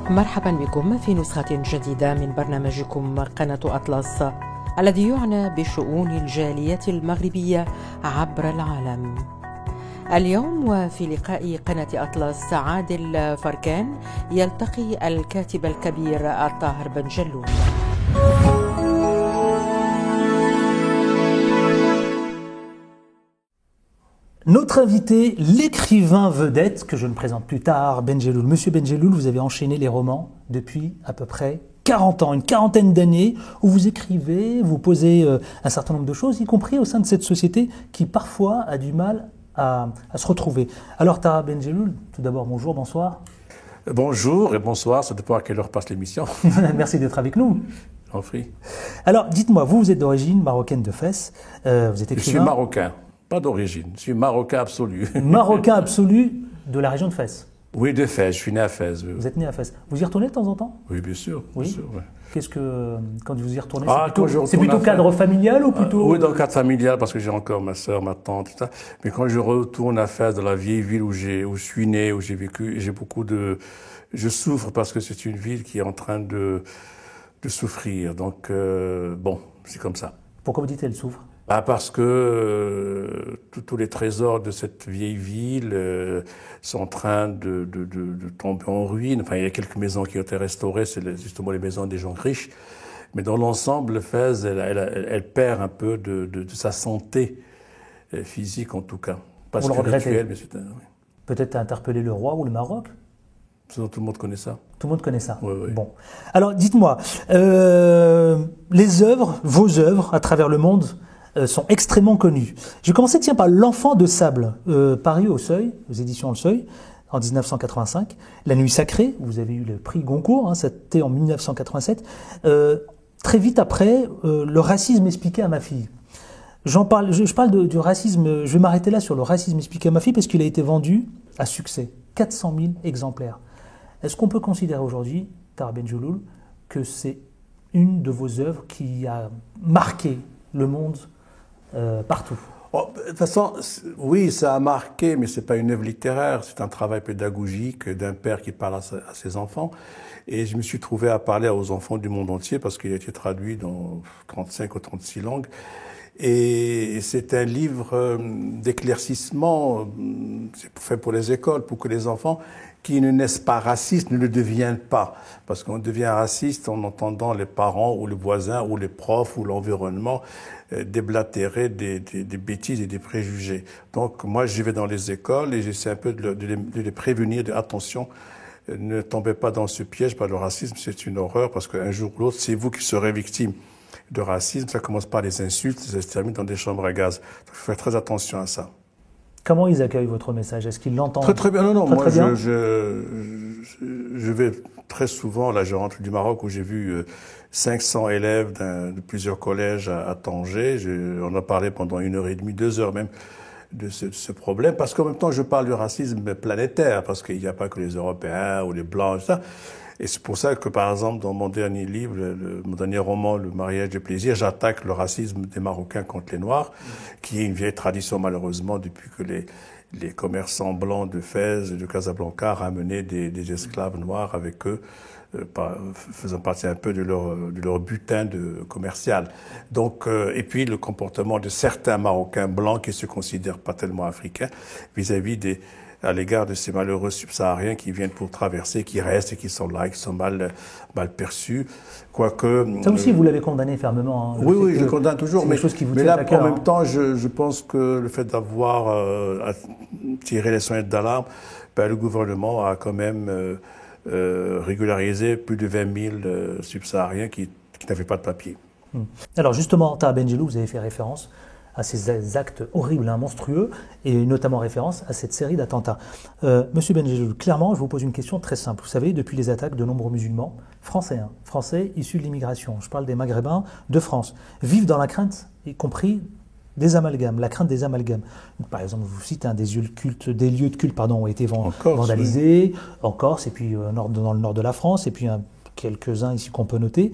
مرحبا بكم في نسخة جديدة من برنامجكم قناة أطلس الذي يعنى بشؤون الجالية المغربية عبر العالم. اليوم وفي لقاء قناة أطلس عادل فركان يلتقي الكاتب الكبير الطاهر بن جلول. Notre invité, l'écrivain vedette, que je ne présente plus tard, Ben Jelloul. Monsieur Ben Jelloul, vous avez enchaîné les romans depuis à peu près 40 ans, une quarantaine d'années, où vous écrivez, vous posez un certain nombre de choses, y compris au sein de cette société qui parfois a du mal à se retrouver. Alors Taha Ben Jelloul, tout d'abord bonjour, bonsoir. Bonjour et bonsoir, ça dépend à quelle heure passe l'émission. Merci d'être avec nous. J'en prie. Alors dites-moi, vous êtes d'origine marocaine de Fès, vous êtes écrivain. Je suis marocain. Pas d'origine, je suis marocain absolu. Marocain absolu de la région de Fès. Oui, de Fès, je suis né à Fès. Vous êtes né à Fès. Vous y retournez de temps en temps? Oui, bien sûr. Oui. Bien sûr, ouais. Qu'est-ce que, quand vous y retournez, c'est plutôt cadre familial ou plutôt... Oui, dans le cadre familial, parce que j'ai encore ma soeur, ma tante, tout ça. Mais quand je retourne à Fès, dans la vieille ville où je suis né, où j'ai vécu, j'ai beaucoup de... Je souffre parce que c'est une ville qui est en train de souffrir. Donc, bon, c'est comme ça. Pourquoi vous dites qu'elle souffre? Parce que tous les trésors de cette vieille ville sont en train de tomber en ruine. Enfin, il y a quelques maisons qui ont été restaurées, c'est justement les maisons des gens riches. Mais dans l'ensemble, Fès, elle perd un peu de sa santé physique, en tout cas. Pas spirituelle, mais c'est... Oui. Peut-être interpeller le roi ou le Maroc? Tout le monde connaît ça. Tout le monde connaît ça. Oui, oui. Bon. Alors, dites-moi, les œuvres, vos œuvres, à travers le monde, sont extrêmement connus. J'ai commencé par L'Enfant de sable, paru au Seuil, aux éditions Le Seuil, en 1985. La Nuit sacrée, vous avez eu le prix Goncourt, hein, c'était en 1987. Très vite après, Le racisme expliqué à ma fille. Je parle du racisme, je vais m'arrêter là sur Le racisme expliqué à ma fille parce qu'il a été vendu à succès, 400 000 exemplaires. Est-ce qu'on peut considérer aujourd'hui, Taha Ben Jelloul, que c'est une de vos œuvres qui a marqué le monde partout? De toute façon, oui, ça a marqué, mais c'est pas une œuvre littéraire, c'est un travail pédagogique d'un père qui parle à ses enfants. Et je me suis trouvé à parler aux enfants du monde entier parce qu'il a été traduit dans 35 ou 36 langues. Et c'est un livre d'éclaircissement, c'est fait pour les écoles, pour que les enfants qui ne naissent pas racistes ne le deviennent pas. Parce qu'on devient raciste en entendant les parents ou le voisin ou les profs ou l'environnement déblatérer des bêtises et des préjugés. Donc moi, j'y vais dans les écoles et j'essaie un peu de les prévenir, attention, ne tombez pas dans ce piège, le racisme, c'est une horreur parce qu'un jour ou l'autre, c'est vous qui serez victime de racisme. Ça commence par les insultes, ça se termine dans des chambres à gaz. Donc il faut faire très attention à ça. Comment ils accueillent votre message? Est-ce qu'ils l'entendent? Très très bien. Non, très, moi très bien. Je vais très souvent, là je rentre du Maroc où j'ai vu 500 élèves de plusieurs collèges à Tanger. On a parlé pendant 1h30, 2 heures même de ce problème, parce qu'en même temps je parle du racisme planétaire, parce qu'il n'y a pas que les Européens ou les Blancs, ça. Et c'est pour ça que, par exemple, dans mon dernier livre, mon dernier roman, Le mariage du plaisir, j'attaque le racisme des Marocains contre les Noirs, qui est une vieille tradition, malheureusement, depuis que les commerçants blancs de Fès et de Casablanca ramenaient des esclaves noirs avec eux, faisant partie un peu de leur butin commercial. Donc, et puis le comportement de certains Marocains blancs qui se considèrent pas tellement africains vis-à-vis à l'égard de ces malheureux subsahariens qui viennent pour traverser, qui restent et qui sont là, qui sont mal perçus. Quoique... Ça aussi, vous l'avez condamné fermement. Hein, oui, je le condamne toujours. Mais là, en même temps, je pense que le fait d'avoir tiré les sonnettes d'alarme, le gouvernement a quand même régularisé plus de 20 000 subsahariens qui n'avaient pas de papier. Alors justement, Taha Ben Jelloul, vous avez fait référence à ces actes horribles, monstrueux, et notamment référence à cette série d'attentats. Monsieur Ben Jelloul, clairement, je vous pose une question très simple. Vous savez, depuis les attaques de nombreux musulmans, français issus de l'immigration, je parle des Maghrébins de France, vivent dans la crainte, y compris des amalgames, la crainte des amalgames. Par exemple, je vous cite, des lieux de culte ont été vandalisés en Corse, et puis dans le nord de la France, et puis quelques-uns ici qu'on peut noter.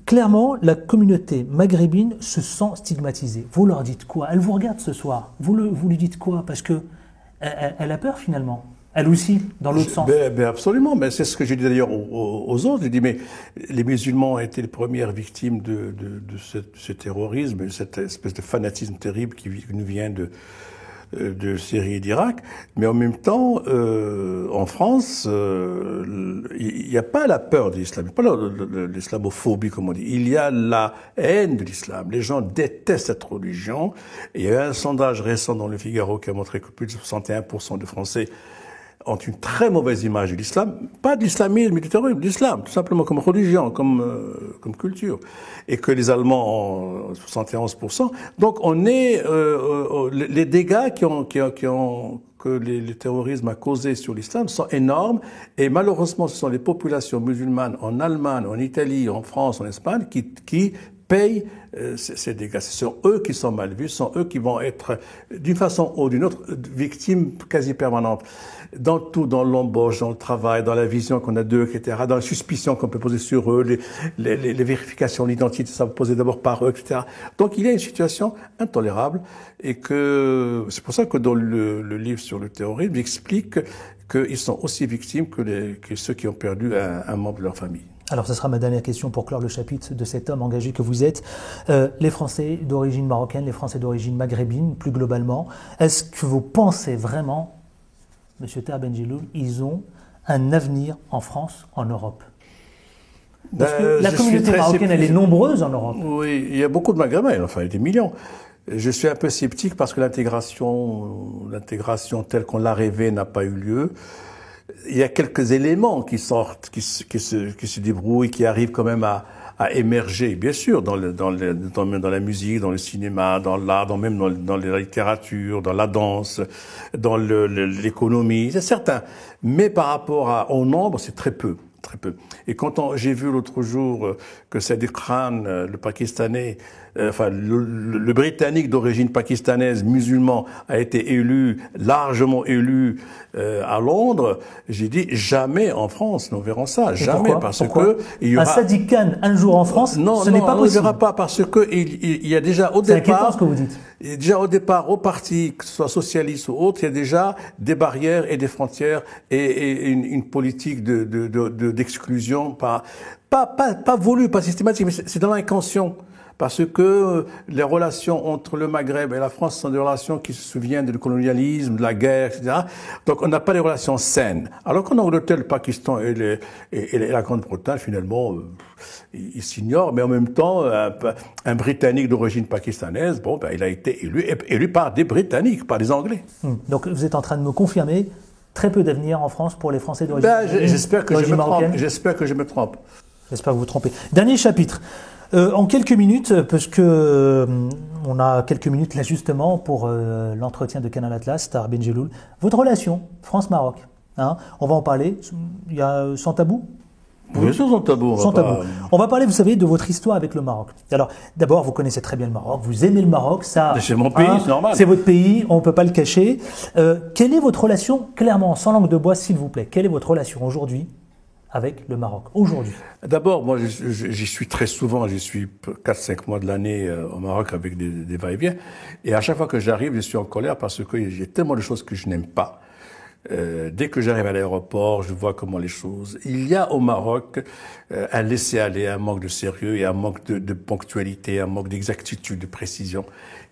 Clairement, la communauté maghrébine se sent stigmatisée. Vous leur dites quoi? Elle vous regarde ce soir. Vous lui dites quoi? Parce que elle a peur finalement. elle aussi, dans l'autre sens. Absolument, mais c'est ce que j'ai dit d'ailleurs aux autres. J'ai dit, mais les musulmans ont été les premières victimes de ce terrorisme, de cette espèce de fanatisme terrible qui nous vient de Syrie et d'Irak, mais en même temps, en France, il n'y a pas la peur de l'islam, il n'y a pas l'islamophobie, comme on dit. Il y a la haine de l'islam. Les gens détestent cette religion. Et il y a un sondage récent dans Le Figaro qui a montré que plus de 61% de Français ont une très mauvaise image de l'islam, pas de l'islamisme, mais du terrorisme, de l'islam, tout simplement comme religion, comme culture, et que les Allemands ont 71%. Donc on est les dégâts que les terrorismes a causés sur l'islam sont énormes, et malheureusement ce sont les populations musulmanes en Allemagne, en Italie, en France, en Espagne qui payent ces dégâts. Ce sont eux qui sont mal vus, ce sont eux qui vont être, d'une façon ou d'une autre, victimes quasi permanentes. Dans tout, dans l'embauche, dans le travail, dans la vision qu'on a d'eux, etc., dans la suspicion qu'on peut poser sur eux, les vérifications d'identité, ça va poser d'abord par eux, etc. Donc il y a une situation intolérable, et que c'est pour ça que dans le livre sur le terrorisme, j'explique qu'ils sont aussi victimes que ceux qui ont perdu un membre de leur famille. Alors, ce sera ma dernière question pour clore le chapitre de cet homme engagé que vous êtes. Les Français d'origine marocaine, les Français d'origine maghrébine, plus globalement, est-ce que vous pensez vraiment, Monsieur Taher Benjelloul, ils ont un avenir en France, en Europe? Parce que la communauté marocaine, elle est nombreuse en Europe. Oui, il y a beaucoup de Maghrébins, enfin, des millions. Je suis un peu sceptique parce que l'intégration telle qu'on l'a rêvée n'a pas eu lieu. Il y a quelques éléments qui sortent, qui se débrouillent, qui arrivent quand même à émerger, bien sûr, dans la musique, dans le cinéma, dans l'art, même dans la littérature, dans la danse, dans l'économie, c'est certain. Mais par rapport au nombre, c'est très peu. Très peu. Et quand j'ai vu l'autre jour que Sadiq Khan, le Pakistanais, le Britannique d'origine pakistanaise, musulman, a été largement élu à Londres, j'ai dit jamais en France, nous verrons ça, jamais. Pourquoi il y aura... Un Sadiq Khan un jour en France, ce n'est pas possible. On ne verra pas parce que il y a déjà au départ. C'est inquiétant ce que vous dites. Déjà au départ, au parti, que ce soit socialiste ou autre, il y a déjà des barrières et des frontières et une politique d'exclusion pas voulue, pas systématique, mais c'est dans l'inconscient. Parce que les relations entre le Maghreb et la France sont des relations qui se souviennent du colonialisme, de la guerre, etc. Donc on n'a pas des relations saines. Alors qu'en Angleterre, le Pakistan et la Grande-Bretagne, finalement, ils s'ignorent. Mais en même temps, un Britannique d'origine pakistanaise, il a été élu par des Britanniques, par des Anglais. Donc vous êtes en train de me confirmer très peu d'avenir en France pour les Français d'origine j'espère que je me trompe. J'espère que je me trompe. J'espère que vous vous trompez. Dernier chapitre. En quelques minutes, parce que on a quelques minutes là justement pour l'entretien de Canal Atlas, Taher Benjelloul, votre relation France-Maroc, hein, on va en parler. Il y a sans tabou. Bien sûr, sans tabou. On va parler, vous savez, de votre histoire avec le Maroc. Alors, d'abord, vous connaissez très bien le Maroc, vous aimez le Maroc, ça. C'est mon pays, c'est normal. C'est votre pays, on ne peut pas le cacher. Quelle est votre relation, clairement, sans langue de bois, s'il vous plaît, quelle est votre relation aujourd'hui avec le Maroc, aujourd'hui? D'abord, moi, j'y suis très souvent, j'y suis 4-5 mois de l'année au Maroc avec des va-et-vient. Et à chaque fois que j'arrive, je suis en colère parce que j'ai tellement de choses que je n'aime pas. Dès que j'arrive à l'aéroport, je vois comment les choses... Il y a au Maroc un laisser-aller, un manque de sérieux et un manque de ponctualité, un manque d'exactitude, de précision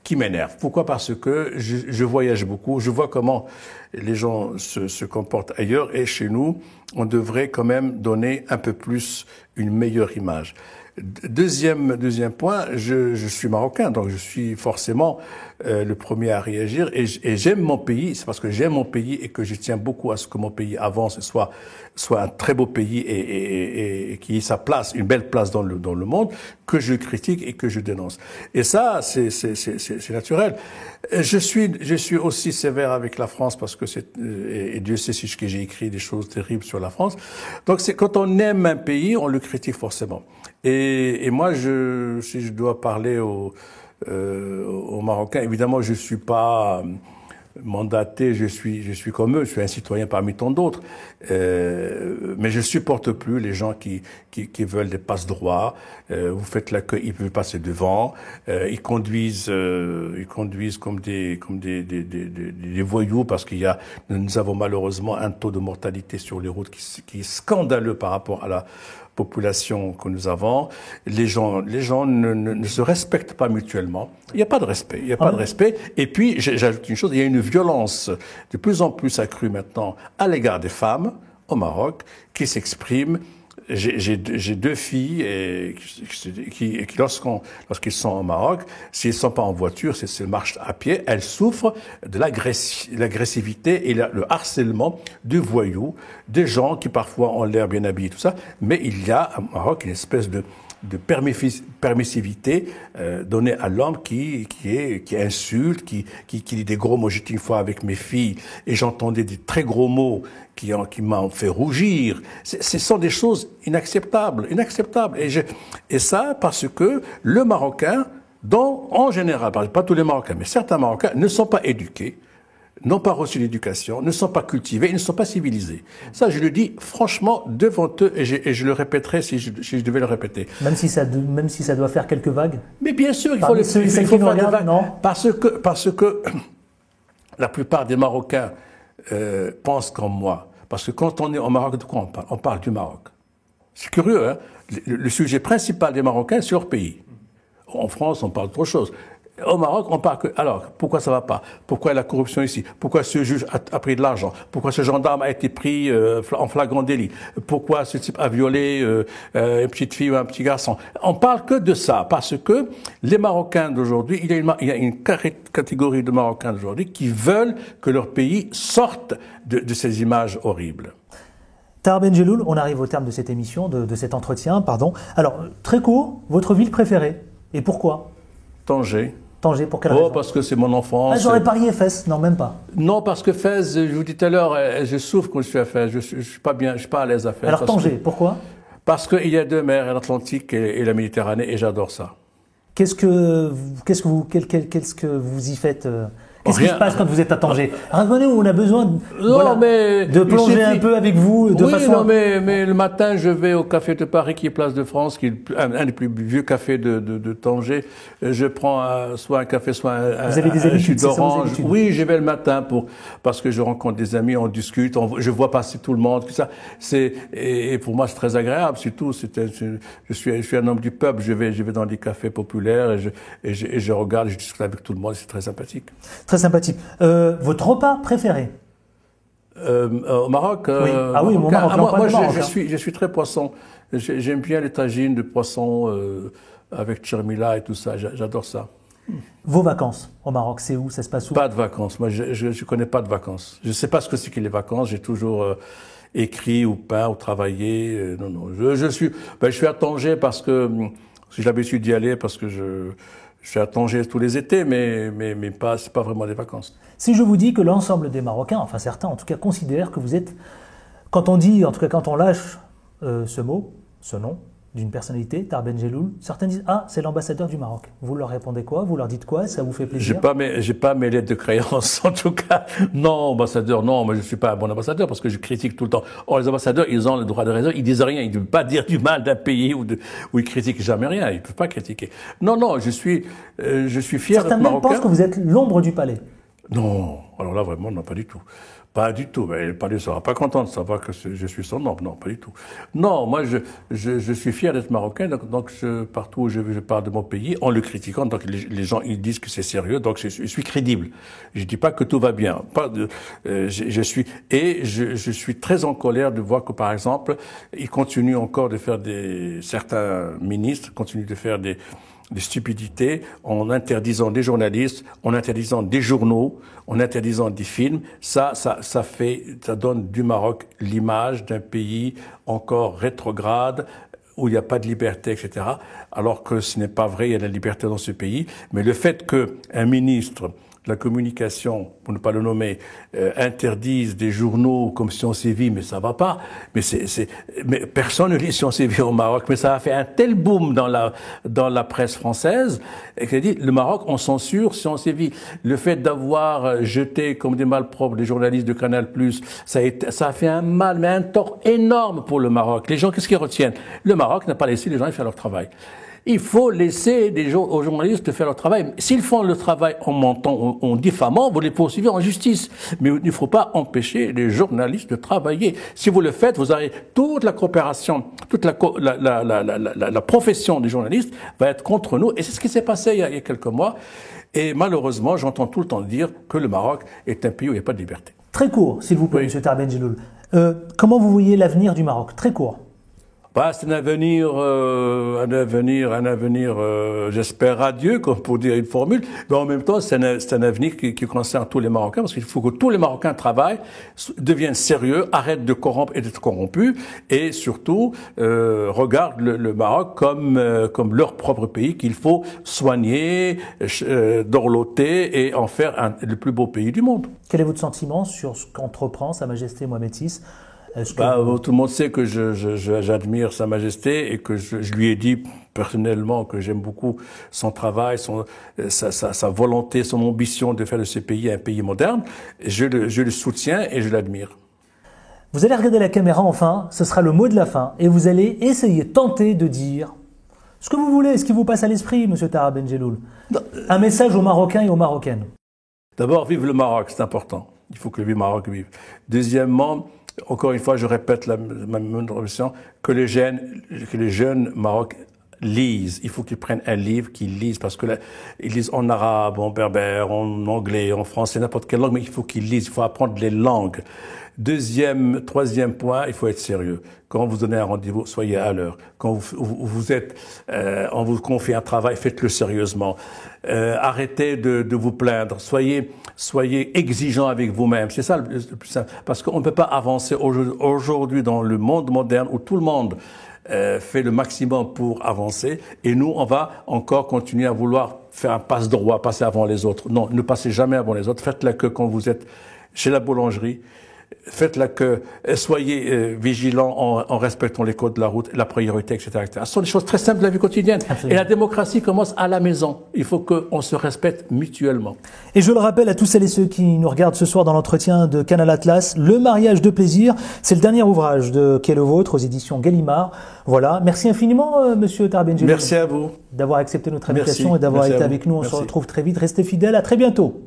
qui m'énerve. Pourquoi? Parce que je voyage beaucoup, je vois comment les gens se comportent ailleurs et chez nous, on devrait quand même donner un peu plus une meilleure image. Deuxième point, je suis marocain, donc je suis forcément le premier à réagir et j'aime mon pays. C'est parce que j'aime mon pays et que je tiens beaucoup à ce que mon pays avance et soit un très beau pays et qui ait sa place, une belle place dans le monde, que je critique et que je dénonce. Et ça, c'est naturel. Je suis aussi sévère avec la France parce que et Dieu sait si j'ai écrit des choses terribles sur la France. Donc quand on aime un pays, on le critique forcément. Et moi, si je dois parler aux Marocains, évidemment, je suis pas mandaté, je suis comme eux, je suis un citoyen parmi tant d'autres. Mais je supporte plus les gens qui veulent des passe-droits. Vous faites l'accueil, ils peuvent passer devant. Ils conduisent comme des voyous parce nous avons malheureusement un taux de mortalité sur les routes qui est scandaleux par rapport à la population que nous avons. Les gens ne se respectent pas mutuellement. Il n'y a pas de respect. Et puis, j'ajoute une chose, il y a une violence de plus en plus accrue maintenant à l'égard des femmes au Maroc qui s'exprime. J'ai deux filles qui lorsqu'ils sont au Maroc, s'ils ne sont pas en voiture, s'ils marchent à pied, elles souffrent de l'agressivité et le harcèlement de voyous, des gens qui parfois ont l'air bien habillés, tout ça. Mais il y a au Maroc une espèce de permissivité donnée à l'homme qui insulte, qui dit des gros mots. J'étais une fois avec mes filles et j'entendais des très gros mots qui m'ont fait rougir. Ce sont des choses inacceptables. Et ça parce que le Marocain, en général, pas tous les Marocains, mais certains Marocains ne sont pas éduqués, n'ont pas reçu l'éducation, ne sont pas cultivés, ils ne sont pas civilisés. Ça, je le dis franchement devant eux, et je le répéterai si je devais le répéter. Même si ça doit faire quelques vagues. Mais bien sûr, il faut faire des vagues. Non. Parce que la plupart des Marocains pensent comme moi. Parce que quand on est au Maroc, de quoi on parle? On parle du Maroc. C'est curieux, hein? Le sujet principal des Marocains, c'est leur pays. En France, on parle d'autre chose. Au Maroc, on parle que... Alors, pourquoi ça va pas? Pourquoi il y a la corruption ici? Pourquoi ce juge a pris de l'argent? Pourquoi ce gendarme a été pris en flagrant délit? Pourquoi ce type a violé une petite fille ou un petit garçon? On parle que de ça, parce que les Marocains d'aujourd'hui, il y a une catégorie de Marocains d'aujourd'hui qui veulent que leur pays sorte de ces images horribles. Tahar Benjelloul, on arrive au terme de cette émission, de cet entretien, pardon. Alors, très court, votre ville préférée, et pourquoi? Tanger. Tanger, pour quelle raison? Oh, parce que c'est mon enfance. Ah, j'aurais parié Fès, non, même pas. Non, parce que Fès, je vous dis tout à l'heure, je souffre quand je suis à Fès. Je suis pas bien, je suis pas à l'aise à Fès. Alors Tanger, pourquoi? Parce qu'il y a deux mers, l'Atlantique et la Méditerranée, et j'adore ça. Qu'est-ce que vous y faites? Qu'est-ce qui se passe quand vous êtes à Tanger? Racontez-nous, on a besoin de plonger un peu avec vous. Non, mais le matin, je vais au Café de Paris, qui est Place de France, qui est un des plus vieux cafés de Tanger. Je prends soit un café, soit vous avez des habitudes, jus d'orange. Oui, j'y vais le matin parce que je rencontre des amis, on discute, je vois passer tout le monde. Tout ça. Et pour moi, c'est très agréable. Surtout, je suis un homme du peuple. Je vais dans des cafés populaires et je regarde, je discute avec tout le monde. C'est très sympathique. Très sympathique. Votre repas préféré? Au Maroc, oui. Ah oui, au Maroc. Moi, je suis très poisson. J'aime bien les tagines de poisson avec tchermila et tout ça. J'adore ça. Vos vacances au Maroc, c'est où? Ça se passe où? Pas de vacances. Moi, je connais pas de vacances. Je sais pas ce que c'est que les vacances. J'ai toujours écrit ou peint ou travaillé. Non. Je suis à Tanger parce que j'ai l'habitude d'y aller parce que je suis à Tanger tous les étés, mais c'est pas vraiment des vacances. Si je vous dis que l'ensemble des Marocains, enfin certains en tout cas, considèrent que vous êtes, quand on lâche ce mot, ce nom d'une personnalité, Tahar Benjelloul, certains disent « Ah, c'est l'ambassadeur du Maroc ». Vous leur répondez quoi? Vous leur dites quoi? Ça vous fait plaisir? J'ai pas mes lettres de créance, en tout cas. Non, ambassadeur, non, moi je suis pas un bon ambassadeur parce que je critique tout le temps. Or, les ambassadeurs, ils ont le droit de raison, ils disent rien, ils ne peuvent pas dire du mal d'un pays ou ils critiquent jamais rien, ils peuvent pas critiquer. Non, je suis fier Certains d'être Marocain. Certains pensent que vous êtes l'ombre du palais. Non, alors là vraiment, non, pas du tout. Pas du tout, mais le palais ne sera pas content de savoir que je suis son ombre, non, pas du tout. Non, moi je suis fier d'être marocain, donc partout où je vais, je parle de mon pays, en le critiquant, donc les gens ils disent que c'est sérieux, donc je suis crédible. Je dis pas que tout va bien, je suis très en colère de voir que par exemple, ils continuent encore de faire certains ministres continuent de faire des stupidités en interdisant des journalistes, en interdisant des journaux, en interdisant des films. Ça donne du Maroc l'image d'un pays encore rétrograde, où il n'y a pas de liberté, etc. Alors que ce n'est pas vrai, il y a de la liberté dans ce pays. Mais le fait qu'un ministre de la communication, pour ne pas le nommer, interdisent des journaux comme Science et Vie, mais ça va pas. Mais personne ne lit Science et Vie au Maroc, mais ça a fait un tel boom dans la presse française, et qu'elle dit, le Maroc, on censure Science et Vie. Le fait d'avoir jeté comme des malpropres les journalistes de Canal+, ça a fait un mal, mais un tort énorme pour le Maroc. Les gens, qu'est-ce qu'ils retiennent? Le Maroc n'a pas laissé les gens faire leur travail. Il faut laisser aux journalistes de faire leur travail. S'ils font le travail en mentant, en diffamant, vous les poursuivez en justice. Mais il ne faut pas empêcher les journalistes de travailler. Si vous le faites, vous avez toute la coopération, toute la profession des journalistes va être contre nous. Et c'est ce qui s'est passé il y a quelques mois. Et malheureusement, j'entends tout le temps dire que le Maroc est un pays où il n'y a pas de liberté. Très court, s'il vous plaît, Oui. M. Tahar Benjelloul. Comment vous voyez l'avenir du Maroc? Très court. Bah, c'est un avenir, j'espère radieux, comme pour dire une formule, mais en même temps, c'est un avenir qui concerne tous les Marocains, parce qu'il faut que tous les Marocains travaillent, deviennent sérieux, arrêtent de corrompre et d'être corrompus, et surtout, regardent le Maroc comme leur propre pays qu'il faut soigner, dorloter et en faire le plus beau pays du monde. Quel est votre sentiment sur ce qu'entreprend Sa Majesté Mohamed VI? Tout le monde sait que j'admire Sa Majesté et que je lui ai dit personnellement que j'aime beaucoup son travail, sa volonté, son ambition de faire de ce pays un pays moderne. Je le soutiens et je l'admire. Vous allez regarder la caméra enfin, ce sera le mot de la fin, et vous allez essayer, tenter de dire ce que vous voulez, ce qui vous passe à l'esprit, M. Tahar Benjelloul. Un message aux Marocains et aux Marocaines. D'abord, vive le Maroc, c'est important. Il faut que le Maroc vive. Deuxièmement, encore une fois, je répète ma même réflexion, que les jeunes Maroc lisent. Il faut qu'ils prennent un livre, qu'ils lisent, parce que là, ils lisent en arabe, en berbère, en anglais, en français, n'importe quelle langue, mais il faut qu'ils lisent, il faut apprendre les langues. Troisième point, il faut être sérieux. Quand vous donnez un rendez-vous, soyez à l'heure. Quand on vous confie un travail, faites-le sérieusement. Arrêtez de vous plaindre. Soyez exigeant avec vous-même. C'est ça le plus simple. Parce qu'on ne peut pas avancer aujourd'hui dans le monde moderne où tout le monde fait le maximum pour avancer. Et nous, on va encore continuer à vouloir faire un passe-droit, passer avant les autres. Non, ne passez jamais avant les autres. Faites la queue quand vous êtes chez la boulangerie. Faites la queue, soyez vigilants en respectant les codes de la route, la priorité, etc., etc. Ce sont des choses très simples de la vie quotidienne. Absolument. Et la démocratie commence à la maison. Il faut qu'on se respecte mutuellement. Et je le rappelle à tous celles et ceux qui nous regardent ce soir dans l'entretien de Canal Atlas, Le mariage de plaisir, c'est le dernier ouvrage qui est le vôtre aux éditions Gallimard. Voilà. Merci infiniment, Monsieur Tahar Benjelloul. Merci à vous. D'avoir accepté notre invitation Merci. et d'avoir Merci été à vous. avec nous. On se Merci. retrouve très vite. Restez fidèles. À très bientôt.